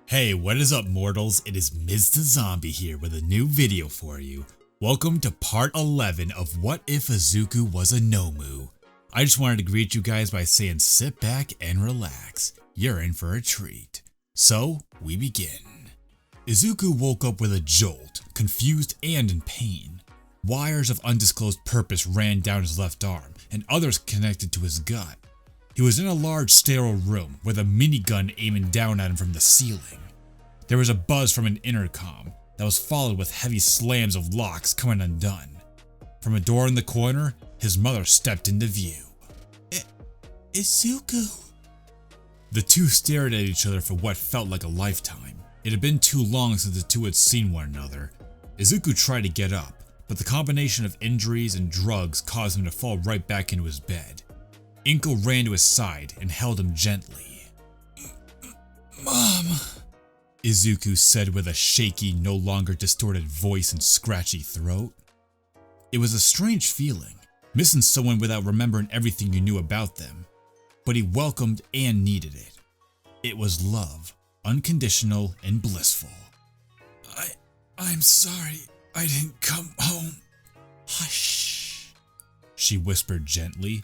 Hey, what is up mortals? It is Mr. Zombie here with a new video for you. Welcome to part 11 of What If Izuku Was a Nomu. I just wanted to greet you guys by saying sit back and relax. You're in for a treat. So, we begin. Izuku woke up with a jolt, confused and in pain. Wires of undisclosed purpose ran down his left arm, and others connected to his gut. He was in a large sterile room with a minigun aiming down at him from the ceiling. There was a buzz from an intercom that was followed with heavy slams of locks coming undone. From a door in the corner, his mother stepped into view. Izuku. The two stared at each other for what felt like a lifetime. It had been too long since the two had seen one another. Izuku tried to get up, but the combination of injuries and drugs caused him to fall right back into his bed. Inko ran to his side and held him gently. Mom, Izuku said with a shaky, no longer distorted voice and scratchy throat. It was a strange feeling, missing someone without remembering everything you knew about them, but he welcomed and needed it. It was love, unconditional and blissful. I'm sorry I didn't come home. Hush, she whispered gently.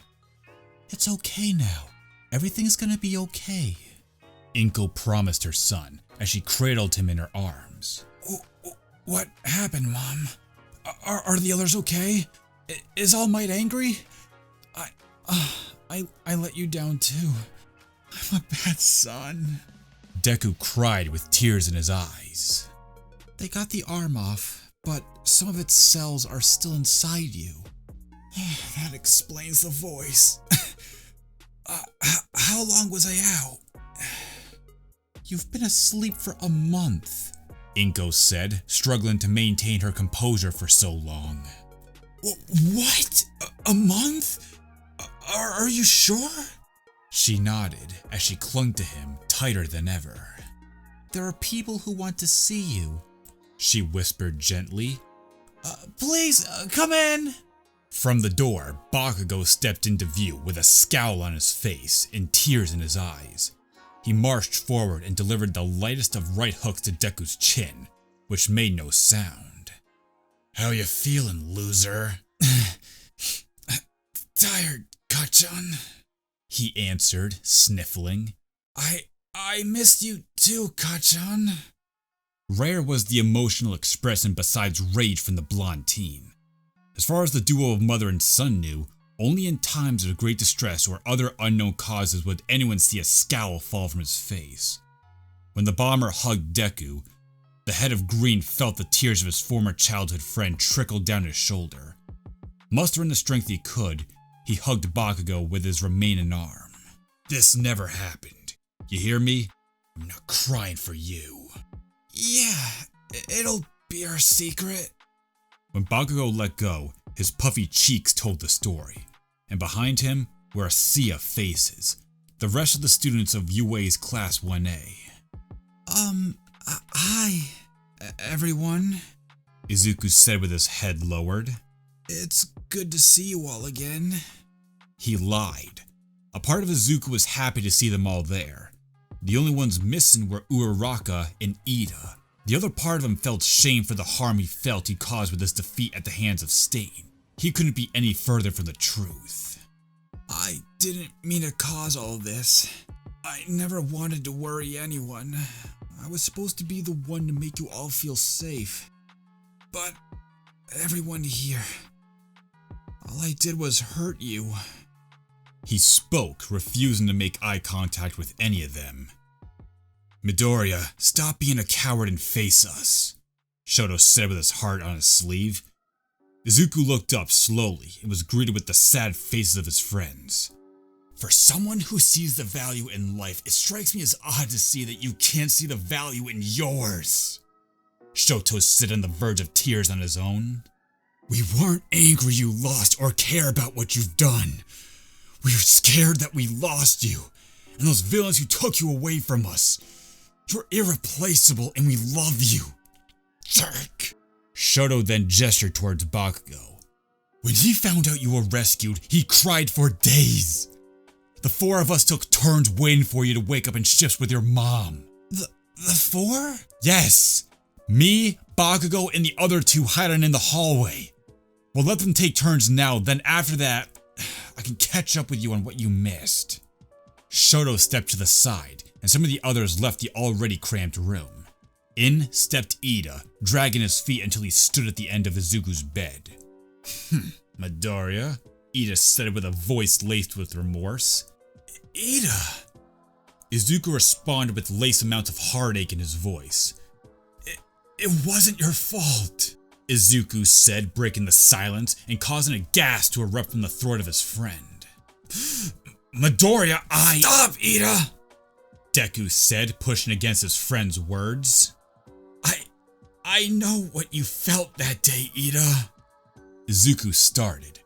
It's okay now. Everything's gonna be okay, Inko promised her son as she cradled him in her arms. What happened, Mom? Are the others okay? Is All Might angry? I let you down too. I'm a bad son. Deku cried with tears in his eyes. They got the arm off, but some of its cells are still inside you. That explains the voice. How long was I out? You've been asleep for a month, Inko said, struggling to maintain her composure for so long. What? A month? Are you sure? She nodded as she clung to him tighter than ever. There are people who want to see you, she whispered gently. Please, come in. From the door, Bakugo stepped into view with a scowl on his face and tears in his eyes. He marched forward and delivered the lightest of right hooks to Deku's chin, which made no sound. How you feeling, loser? Tired, Kachan, he answered, sniffling. I missed you too, Kachan. Rare was the emotional expression besides rage from the blonde teen. As far as the duo of mother and son knew, only in times of great distress or other unknown causes would anyone see a scowl fall from his face. When the bomber hugged Deku, the head of Green felt the tears of his former childhood friend trickle down his shoulder. Mustering the strength he could, he hugged Bakugo with his remaining arm. This never happened. You hear me? I'm not crying for you. Yeah, it'll be our secret. When Bakugo let go, his puffy cheeks told the story, and behind him were a sea of faces, the rest of the students of UA's Class 1A. Hi, everyone, Izuku said with his head lowered. It's good to see you all again. He lied. A part of Izuku was happy to see them all there. The only ones missing were Uraraka and Ida. The other part of him felt shame for the harm he felt he caused with his defeat at the hands of Stain. He couldn't be any further from the truth. I didn't mean to cause all this. I never wanted to worry anyone. I was supposed to be the one to make you all feel safe. But everyone here, all I did was hurt you. He spoke, refusing to make eye contact with any of them. Midoriya, stop being a coward and face us, Shoto said with his heart on his sleeve. Izuku looked up slowly and was greeted with the sad faces of his friends. For someone who sees the value in life, it strikes me as odd to see that you can't see the value in yours. Shoto said on the verge of tears on his own. We weren't angry you lost or care about what you've done. We were scared that we lost you, and those villains who took you away from us. You're irreplaceable and we love you. Jerk. Shoto then gestured towards Bakugo. When he found out you were rescued, he cried for days. The four of us took turns waiting for you to wake up in shifts with your mom. The four? Yes. Me, Bakugo, and the other two hiding in the hallway. We'll let them take turns now, then after that, I can catch up with you on what you missed. Shoto stepped to the side, and some of the others left the already cramped room. In stepped Ida, dragging his feet until he stood at the end of Izuku's bed. Midoriya, Ida said with a voice laced with remorse. Ida! Izuku responded with lace amounts of heartache in his voice. It wasn't your fault, Izuku said, breaking the silence and causing a gasp to erupt from the throat of his friend. Midoriya, Stop, Ida! Deku said, pushing against his friend's words. I know what you felt that day, Ida. Izuku started.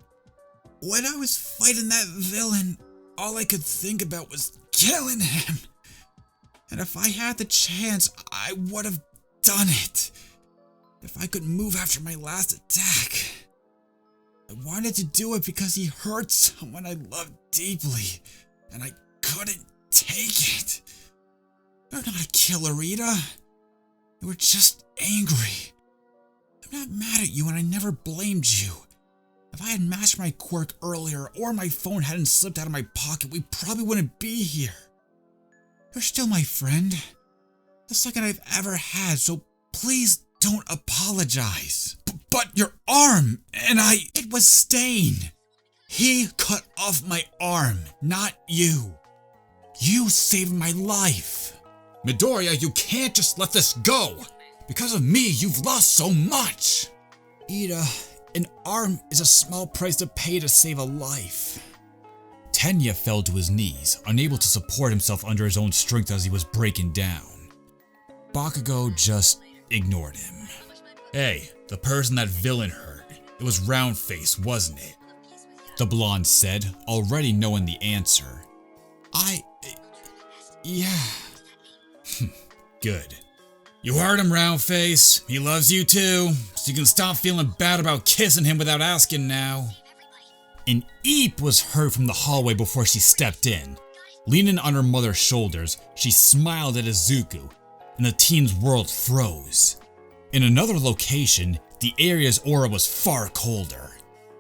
When I was fighting that villain, all I could think about was killing him. And if I had the chance, I would have done it. If I could move after my last attack. I wanted to do it because he hurt someone I loved deeply, and I couldn't take it. You're not a killer, Ida. You were just angry. I'm not mad at you, and I never blamed you. If I had mashed my quirk earlier, or my phone hadn't slipped out of my pocket, we probably wouldn't be here. You're still my friend. The second I've ever had, so please don't apologize. But your arm, and it was Stain. He cut off my arm, not you. You saved my life. Midoriya, you can't just let this go. Because of me, you've lost so much. Ida, an arm is a small price to pay to save a life. Tenya fell to his knees, unable to support himself under his own strength as he was breaking down. Bakugo just ignored him. Hey, the person that villain hurt, it was Round Face, wasn't it? The blonde said, already knowing the answer. Yeah. Good. You heard him, Round Face. He loves you too, so you can stop feeling bad about kissing him without asking now. An eep was heard from the hallway before she stepped in. Leaning on her mother's shoulders, she smiled at Izuku, and the teen's world froze. In another location, the area's aura was far colder.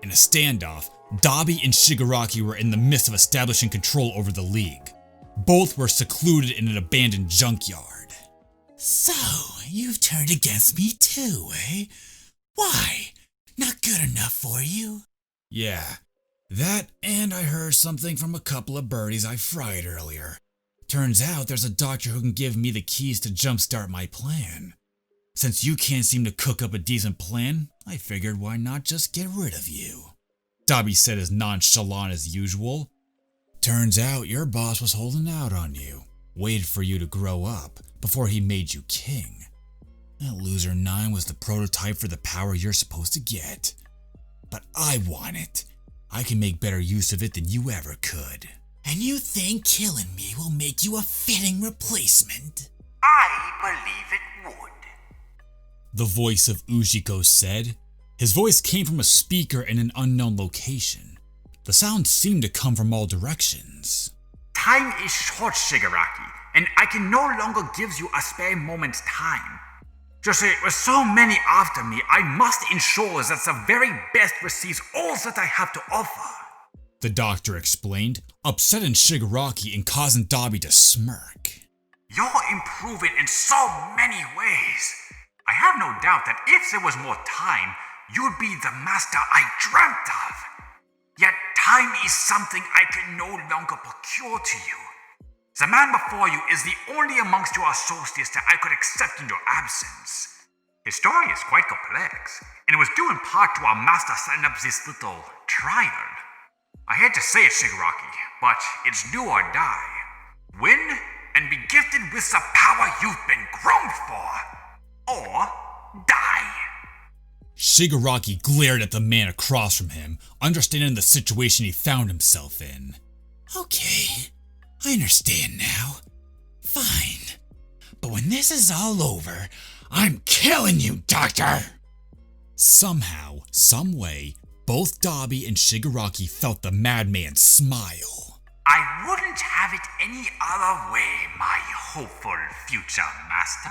In a standoff, Dabi and Shigaraki were in the midst of establishing control over the League. Both were secluded in an abandoned junkyard. So, you've turned against me too, eh? Why? Not good enough for you? Yeah, that and I heard something from a couple of birdies I fried earlier. Turns out there's a doctor who can give me the keys to jumpstart my plan. Since you can't seem to cook up a decent plan, I figured why not just get rid of you. Dabi said as nonchalant as usual. Turns out your boss was holding out on you, waited for you to grow up before he made you king. That loser 9 was the prototype for the power you're supposed to get. But I want it. I can make better use of it than you ever could. And you think killing me will make you a fitting replacement? I believe it would. The voice of Ujiko said. His voice came from a speaker in an unknown location. The sound seemed to come from all directions. Time is short, Shigaraki, and I can no longer give you a spare moment's time. Just with so many after me, I must ensure that the very best receives all that I have to offer. The doctor explained, upsetting Shigaraki and causing Dabi to smirk. You're improving in so many ways. I have no doubt that if there was more time, you'd be the master I dreamt of. Yet time is something I can no longer procure to you. The man before you is the only amongst your associates that I could accept in your absence. His story is quite complex, and it was due in part to our master setting up this little trial. I hate to say it, Shigaraki, but it's do or die. Win and be gifted with the power you've been groomed for, or die. Shigaraki glared at the man across from him, understanding the situation he found himself in. Okay, I understand now. Fine. But when this is all over, I'm killing you, Doctor! Somehow, someway, both Dabi and Shigaraki felt the madman smile. I wouldn't have it any other way, my hopeful future master.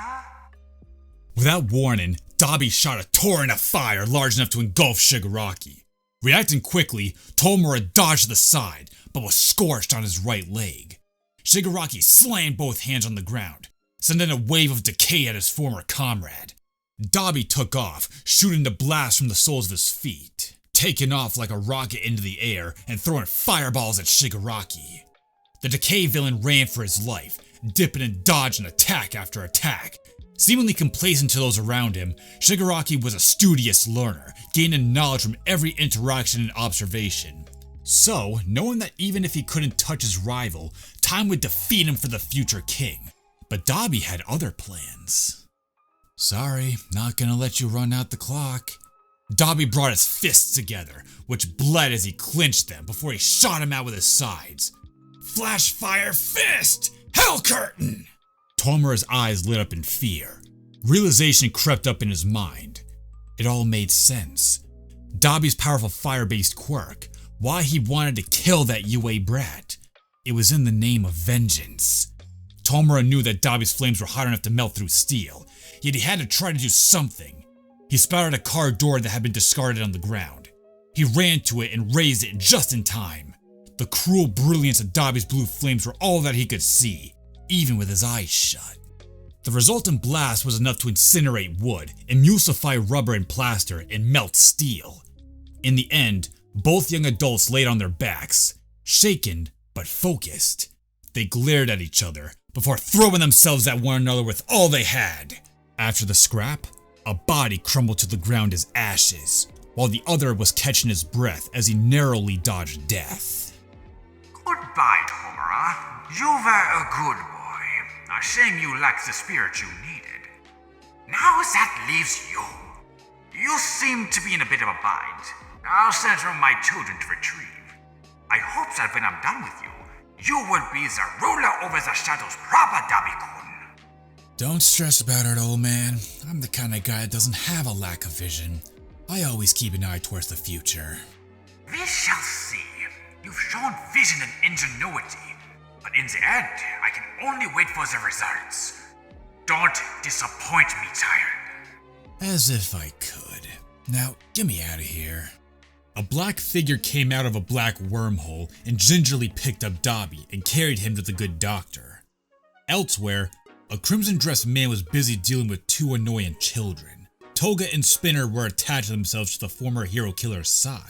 Without warning, Dabi shot a torrent of fire large enough to engulf Shigaraki. Reacting quickly, Tomura dodged to the side, but was scorched on his right leg. Shigaraki slammed both hands on the ground, sending a wave of decay at his former comrade. Dabi took off, shooting the blast from the soles of his feet, taking off like a rocket into the air and throwing fireballs at Shigaraki. The decay villain ran for his life, dipping and dodging attack after attack. Seemingly complacent to those around him, Shigaraki was a studious learner, gaining knowledge from every interaction and observation. So, knowing that even if he couldn't touch his rival, time would defeat him for the future king. But Dabi had other plans. Sorry, not gonna let you run out the clock. Dabi brought his fists together, which bled as he clenched them before he shot him out with his sides. Flash fire fist! Hell curtain! Tomura's eyes lit up in fear. Realization crept up in his mind. It all made sense. Dabi's powerful fire-based quirk, why he wanted to kill that UA brat. It was in the name of vengeance. Tomura knew that Dabi's flames were hot enough to melt through steel, yet he had to try to do something. He spotted a car door that had been discarded on the ground. He ran to it and raised it just in time. The cruel brilliance of Dabi's blue flames were all that he could see, even with his eyes shut. The resultant blast was enough to incinerate wood, emulsify rubber and plaster, and melt steel. In the end, both young adults laid on their backs, shaken but focused. They glared at each other before throwing themselves at one another with all they had. After the scrap, a body crumbled to the ground as ashes, while the other was catching his breath as he narrowly dodged death. Goodbye, Tomura. You were a good boy. A shame you lacked the spirit you needed. Now that leaves you. You seem to be in a bit of a bind. I'll send some of my children to retrieve. I hope that when I'm done with you, you will be the ruler over the shadows proper, Dabi-kun. Don't stress about it, old man. I'm the kind of guy that doesn't have a lack of vision. I always keep an eye towards the future. We shall see. You've shown vision and ingenuity, but in the end, I can only wait for the results. Don't disappoint me, child. As if I could. Now, get me out of here. A black figure came out of a black wormhole and gingerly picked up Dabi and carried him to the good doctor. Elsewhere, a crimson-dressed man was busy dealing with two annoying children. Toga and Spinner were attaching themselves to the former hero killer's side.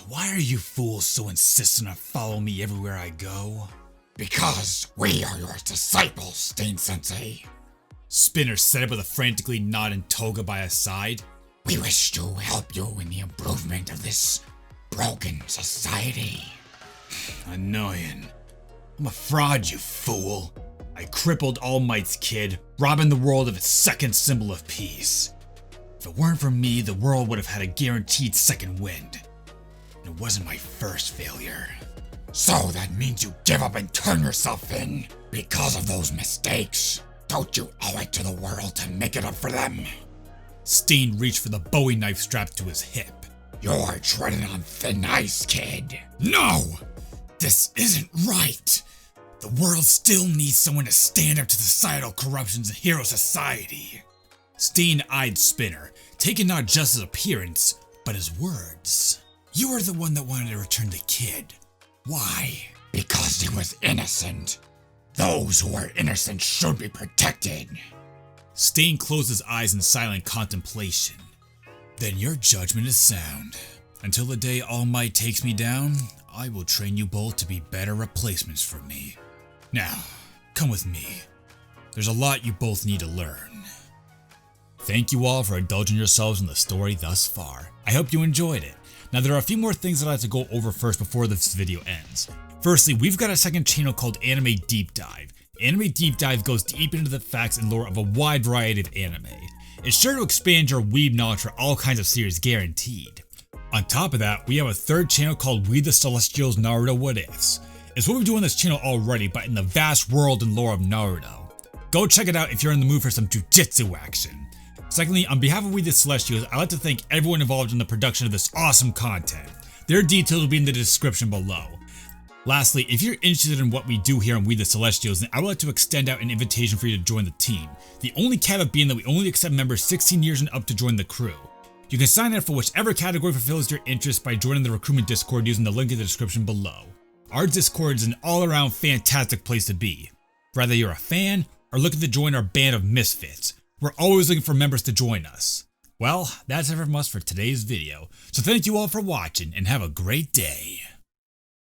Why are you fools so insistent on following me everywhere I go? Because we are your disciples, Stain-sensei. Spinner said with a frantically nodding Toga by his side. We wish to help you in the improvement of this broken society. Annoying. I'm a fraud, you fool. I crippled All Might's kid, robbing the world of its second symbol of peace. If it weren't for me, the world would have had a guaranteed second wind. And it wasn't my first failure. So that means you give up and turn yourself in because of those mistakes. Don't you owe it to the world to make it up for them? Stain reached for the Bowie knife strapped to his hip. You're treading on thin ice, kid. No! This isn't right! The world still needs someone to stand up to societal corruptions in hero society. Stain eyed Spinner, taking not just his appearance, but his words. You are the one that wanted to return the kid. Why? Because he was innocent. Those who are innocent should be protected. Stain closed his eyes in silent contemplation. Then your judgment is sound. Until the day All Might takes me down, I will train you both to be better replacements for me. Now, come with me. There's a lot you both need to learn. Thank you all for indulging yourselves in the story thus far. I hope you enjoyed it. Now there are a few more things that I have to go over first before this video ends. Firstly, we've got a second channel called Anime Deep Dive. Anime Deep Dive goes deep into the facts and lore of a wide variety of anime. It's sure to expand your weeb knowledge for all kinds of series guaranteed. On top of that, we have a third channel called We the Celestials Naruto What Ifs. It's what we do on this channel already, but in the vast world and lore of Naruto. Go check it out if you're in the mood for some jujitsu action. Secondly, on behalf of We the Celestials, I'd like to thank everyone involved in the production of this awesome content. Their details will be in the description below. Lastly, if you're interested in what we do here on We the Celestials, then I would like to extend out an invitation for you to join the team. The only caveat being that we only accept members 16 years and up to join the crew. You can sign up for whichever category fulfills your interest by joining the recruitment Discord using the link in the description below. Our Discord is an all-around fantastic place to be. Whether you're a fan or looking to join our band of misfits, we're always looking for members to join us. Well, that's it from us for today's video, so thank you all for watching and have a great day.